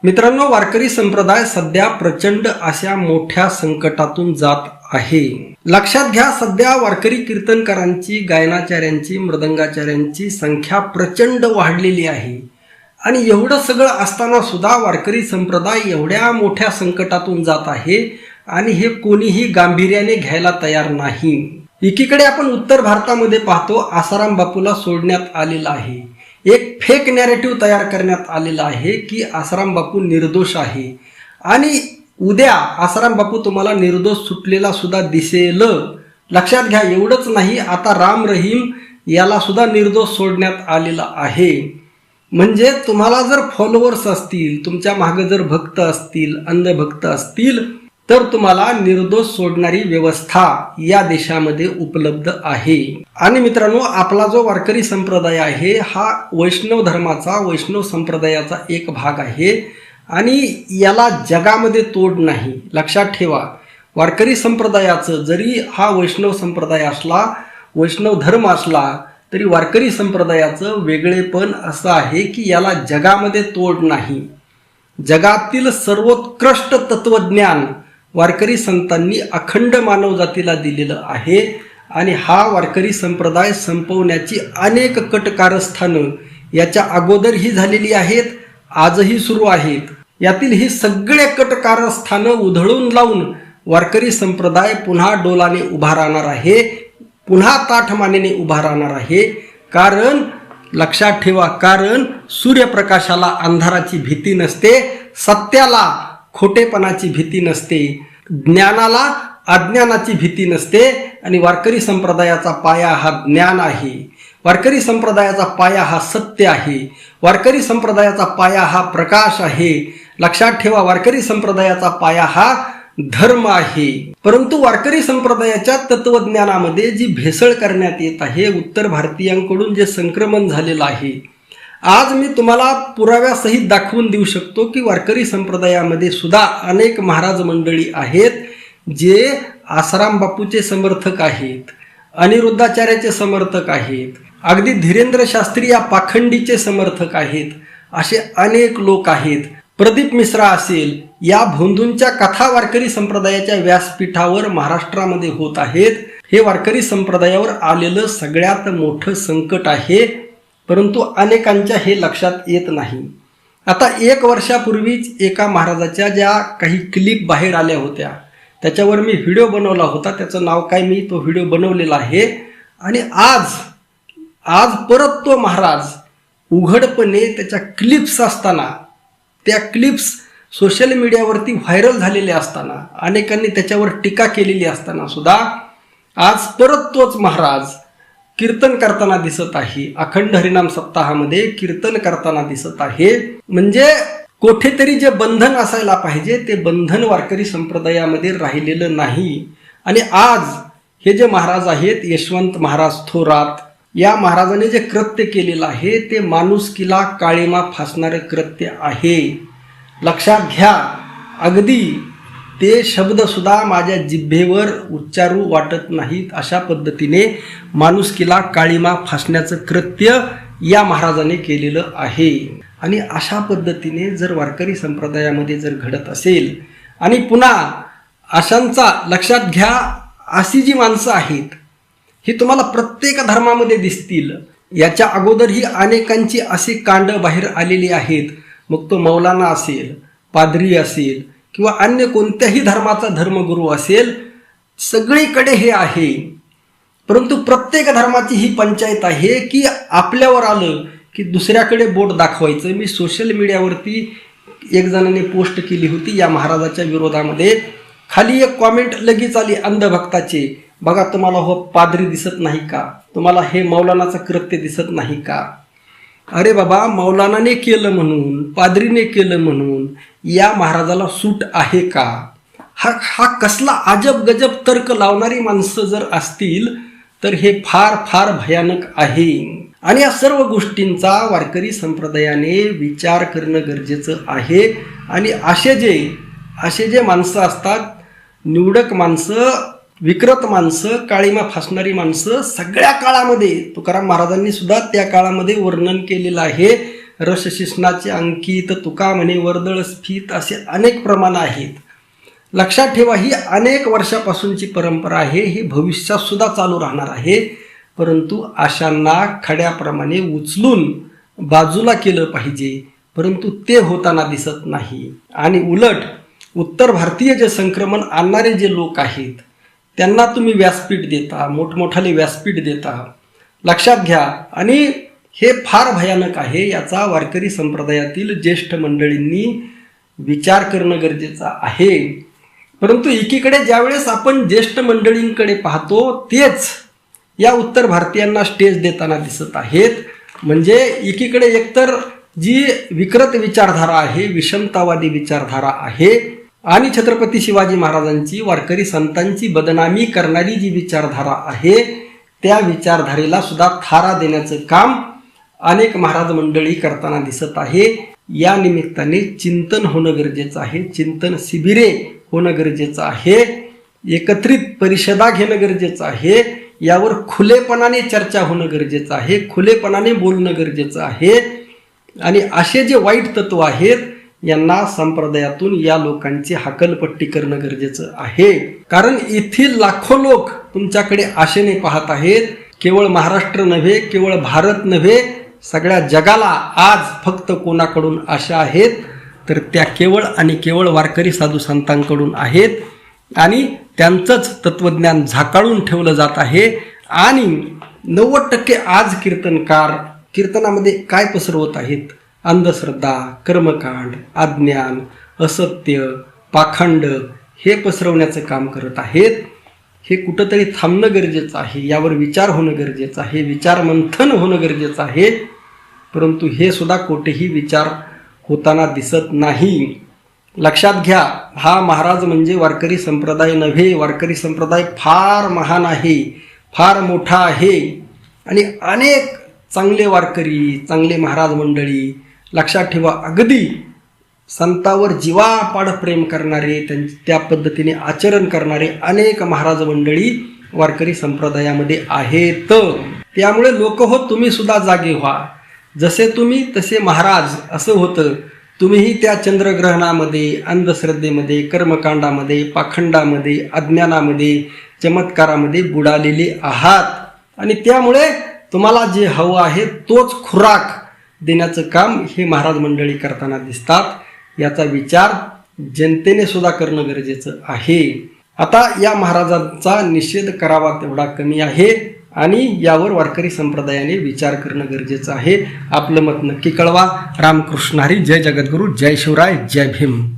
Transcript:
मित्रांनो, वारकरी संप्रदाय सध्या प्रचंड अशा मोठ्या संकटातून जात आहे. लक्षात घ्या, सध्या वारकरी कीर्तनकारांची, गायनाचार्यांची, मृदंगाचार्यांची संख्या प्रचंड वाढलेली आहे. आणि एवढं सगळं असताना सुद्धा वारकरी संप्रदाय एवढ्या मोठ्या संकटातून जात आहे आणि हे कोणीही गांभीर्याने घ्यायला तयार नाही. एकीकडे आपण उत्तर भारतामध्ये पाहतो, आसाराम बापूला सोडण्यात आलेला आहे. एक फेक नॅरेटिव्ह तयार करण्यात आलेला आहे की आसाराम बापू निर्दोष आहे आणि उद्या आसाराम बापू तुम्हाला निर्दोष सुटलेला सुद्धा दिसेल. लक्षात घ्या, एवढंच नाही, आता राम रहीम याला सुद्धा निर्दोष सोडण्यात आलेला आहे. म्हणजे तुम्हाला जर फॉलोअर्स असतील, तुमच्या मागे जर भक्त असतील, अंधभक्त असतील, तर तुम्हाला निर्दोष सोडणारी व्यवस्था या देशामध्ये उपलब्ध आहे. आणि मित्रांनो, आपला जो वारकरी संप्रदाय आहे हा वैष्णव धर्माचा, वैष्णव संप्रदायाचा एक भाग आहे आणि याला जगामध्ये तोड नाही. लक्षात ठेवा, वारकरी संप्रदायाचं जरी हा वैष्णव संप्रदाय असला, वैष्णव धर्म असला, तरी वारकरी संप्रदायाचं वेगळेपण असं आहे की याला जगामध्ये तोड नाही. जगातील सर्वोत्कृष्ट तत्वज्ञान वारकरी संतांनी अखंड मानवजातीला दिलेलं आहे आणि हा वारकरी संप्रदाय संपवण्याची अनेक कट कारस्थानं याच्या अगोदरही झालेली आहेत, आजही सुरू आहेत. यातील ही सगळे कट कारस्थानं उधळून लावून वारकरी संप्रदाय पुन्हा डोलाने उभा राहणार आहे, पुन्हा ताठमानेने उभा राहणार आहे. कारण लक्षात ठेवा, कारण सूर्यप्रकाशाला अंधाराची भीती नसते, सत्याला खोटेपणाची भीती नसते, ज्ञानाला अज्ञानाची भीती नसते. आणि वारकरी संप्रदायाचा पाया हा ज्ञान आहे, वारकरी संप्रदायाचा पाया हा सत्य आहे, वारकरी संप्रदायाचा पाया हा प्रकाश आहे. लक्षात ठेवा, वारकरी संप्रदायाचा पाया हा धर्म आहे. परंतु वारकरी संप्रदायाच्या तत्वज्ञानामध्ये जी भेसळ करण्यात येत आहे, उत्तर भारतीयांकडून जे संक्रमण झालेलं आहे, आज मी तुम्हाला पुराव्यासहित दाखवून देऊ शकतो की वारकरी संप्रदायामध्ये सुद्धा अनेक महाराज मंडळी आहेत जे आसाराम बापूचे समर्थक आहेत, अनिरुद्धाचार्याचे समर्थक आहेत, अगदी धीरेंद्र शास्त्री या पाखंडीचे समर्थक आहेत. असे अनेक लोक आहेत. प्रदीप मिश्रा असेल, या भोंदूंच्या कथा वारकरी संप्रदायाच्या व्यासपीठावर महाराष्ट्रामध्ये होत आहेत. हे वारकरी संप्रदायावर आलेलं सगळ्यात मोठं संकट आहे, परंतु अनेकांच्या हे लक्षात येत नाही. आता 1 वर्षापूर्वीच एका महाराजाच्या ज्या काही क्लिप बाहेर आल्या होत्या, त्याच्यावर मी व्हिडिओ बनवला होता. त्याचं नाव काय, मी तो व्हिडिओ बनवलेला आहे. आणि आज परत तो महाराज उघडपणे त्याच्या क्लिप्स असताना, त्या क्लिप्स सोशल मीडियावरती व्हायरल झालेल्या असताना, अनेकांनी त्याच्यावर टीका केलेली असताना सुद्धा आज परत तोच महाराज कीर्तन करताना दिसत आहे. अखंड हरिनाम सप्ताहामध्ये कीर्तन करताना दिसत आहे. म्हणजे कुठेतरी जे बंधन असायला पाहिजे ते बंधन वारकरी संप्रदायामध्ये राहिलेलं नाही. आणि आज हे जे महाराज आहेत, यशवंत महाराज थोरात, या महाराजाने जे कृत्य केलेलं आहे ते माणुसकीला काळीमा फासणारे कृत्य आहे. लक्षात घ्या, अगदी ते शब्द सुद्धा माझ्या जिभेवर उच्चारू वाटत नाहीत, अशा पद्धतीने माणुसकीला काळीमा फासण्याचं कृत्य या महाराजाने केलेलं आहे. आणि अशा पद्धतीने जर वारकरी संप्रदायामध्ये जर घडत असेल, आणि पुन्हा अशांचा, लक्षात घ्या, अशी जी माणसं आहेत ही तुम्हाला प्रत्येक धर्मामध्ये दिसतील. याच्या अगोदरही अनेकांची अशी कांड बाहेर आलेली आहेत. मग तो मौलाना असेल, पाद्री असेल किंवा अन्य कोणत्याही धर्माचा धर्मगुरू असेल, सगळीकडे हे आहे. परंतु प्रत्येक धर्माची ही पंचायत आहे की आपल्यावर आलं की दुसऱ्याकडे बोट दाखवायचं. मी सोशल मीडियावरती एक जणाने पोस्ट केली होती या महाराजाच्या विरोधामध्ये. खाली एक कॉमेंट लगेच आली अंधभक्ताचे, बघा तुम्हाला हो पाद्री दिसत नाही का, तुम्हाला हे मौलानाचं कृत्य दिसत नाही का. अरे बाबा, मौलानाने केलं म्हणून, पाद्रीने केलं म्हणून या महाराजाला सूट आहे का? हा कसला अजब गजब तर्क लावणारी माणसं जर असतील तर हे फार फार भयानक आहे. आणि या सर्व गोष्टींचा वारकरी संप्रदायाने विचार करणं गरजेचं आहे. आणि असे जे माणसं असतात, निवडक माणसं, विकृत माणसं, काळीमा फासणारी माणसं सगळ्या काळामध्ये, तुकाराम महाराजांनी सुद्धा त्या काळामध्ये वर्णन केलेलं आहे. रसशिष्णाचे अंकित, तुका म्हणे वर्दळ स्फीत, असे अनेक प्रमाण आहेत. लक्षात ठेवा, ही अनेक वर्षापासूनची परंपरा आहे, ही भविष्यात सुद्धा चालू राहणार आहे. परंतु अशांना खड्याप्रमाणे उचलून बाजूला केलं पाहिजे, परंतु ते होताना दिसत नाही. आणि उलट उत्तर भारतीय जे संक्रमण आणणारे जे लोक आहेत त्यांना तुम्ही व्यासपीठ देता, मोठमोठाले व्यासपीठ देता. लक्षात घ्या. आणि हे फार भयानक आहे. याचा वारकरी संप्रदायातील ज्येष्ठ मंडळींनी विचार करणं गरजेचं आहे. परंतु एकीकडे ज्यावेळेस आपण ज्येष्ठ मंडळींकडे पाहतो तेच या उत्तर भारतीयांना स्टेज देताना दिसत आहेत. म्हणजे एकीकडे एकतर जी विकृत विचारधारा आहे, विषमतावादी विचारधारा आहे, आणि छत्रपती शिवाजी महाराजांची, वारकरी संतांची बदनामी करणारी जी विचारधारा आहे त्या विचारधारेला सुद्धा थारा देण्याचं काम अनेक महाराज मंडळी करताना दिसत आहे. या निमित्ताने चिंतन होणं गरजेचं आहे, चिंतन शिबिरे होणं गरजेचं आहे, एकत्रित परिषदा घेणं गरजेचं आहे, यावर खुलेपणाने चर्चा होणं गरजेचं आहे, खुलेपणाने बोलणं गरजेचं आहे. आणि असे जे वाईट तत्व आहेत यांना संप्रदायातून या लोकांची हकलपट्टी करणं गरजेचं आहे. कारण येथील लाखो लोक तुमच्याकडे आशेने पाहत आहेत. केवळ महाराष्ट्र नव्हे, केवळ भारत नव्हे, सगळ्या जगाला आज फक्त कोणाकडून आशा आहेत तर त्या केवळ आणि केवळ वारकरी साधू संतांकडून आहेत. आणि त्यांचंच तत्वज्ञान झाकाळून ठेवलं जात आहे. आणि 90% आज कीर्तनकार कीर्तनामध्ये काय पसरवत आहेत? अंधश्रद्धा, कर्मकांड, अज्ञान, असत्य, पाखंड हे पसरवण्याचं काम करत आहेत. हे कुठंतरी थांबणं गरजेचं आहे, यावर विचार होणं गरजेचं आहे, विचार मंथन होणं गरजेचं आहे. परंतु हे सुद्धा कोठेही विचार होताना दिसत नाही. लक्षात घ्या, हा महाराज म्हणजे वारकरी संप्रदाय नव्हे. वारकरी संप्रदाय फार महान आहे, फार मोठा आहे. आणि अनेक चांगले वारकरी, चांगले महाराज मंडळी, लक्षात ठेवा, अगदी संतावर जीवापाड प्रेम करणारे, त्या पद्धतीने आचरण करणारे अनेक महाराज मंडळी वारकरी संप्रदायामध्ये आहेत. त्यामुळे लोक हो, तुम्ही सुद्धा जागे व्हा. जसे तुम्ही तसे महाराज असं होतं. तुम्हीही त्या चंद्रग्रहणामध्ये, अंधश्रद्धेमध्ये, कर्मकांडामध्ये, पाखंडामध्ये, अज्ञानामध्ये, चमत्कारामध्ये बुडालेले आहात. आणि त्यामुळे तुम्हाला जे हवं आहे तोच खुराक देण्याचं काम हे महाराज मंडळी करताना दिसतात. याचा विचार जनतेने सुद्धा करणं गरजेचं आहे. आता या महाराजांचा निषेध करावा तेवढा कमी आहे आणि यावर वारकरी संप्रदायाने विचार करणं गरजेचं आहे. आपलं मत नक्की कळवा. रामकृष्ण हरी. जय जगद्गुरू, जय शिवराय, जय भीम.